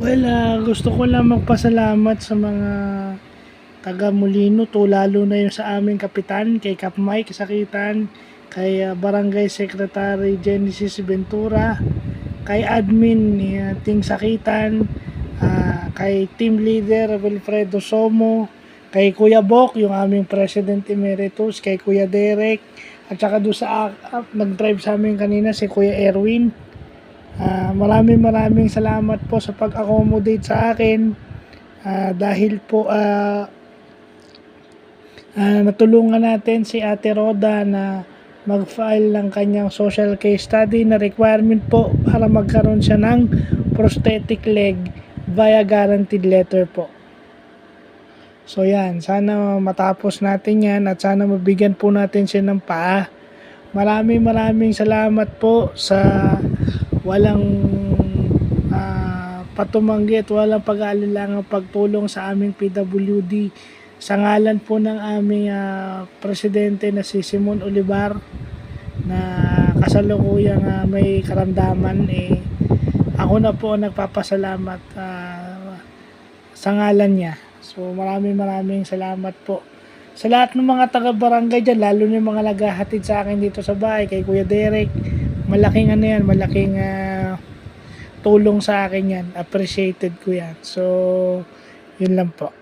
Well, gusto ko lang magpasalamat sa mga taga Molino lalo na yung sa aming kapitan, kay Kap Mike Sakitan, kay Barangay Secretary Genesis Ventura, kay admin ni Ting Sakitan, kay team leader Wilfredo Somo, kay Kuya Bok, yung aming President Emeritus, kay Kuya Derek, at saka doon sa nag-drive sa amin kanina si Kuya Erwin. Maraming salamat po sa pag-accommodate sa akin, dahil po natulungan natin si Ate Roda na mag-file ng kanyang social case study na requirement po para magkaroon siya ng prosthetic leg via guaranteed letter po. So yan, sana matapos natin yan at sana mabigyan po natin siya ng paa. Maraming salamat po sa walang patumanggi at walang pag-aalilangang pagtulong sa aming PWD. Sa ngalan po ng aming presidente na si Simon Olivar na kasalukuyang may karamdaman, ako na po ang nagpapasalamat sa ngalan niya. So maraming salamat po sa lahat ng mga taga-barangay dyan, lalo na yung mga naghahatid sa akin dito sa bahay, kay Kuya Derek. Malaking tulong sa akin yan. Appreciated ko yan. So, yun lang po.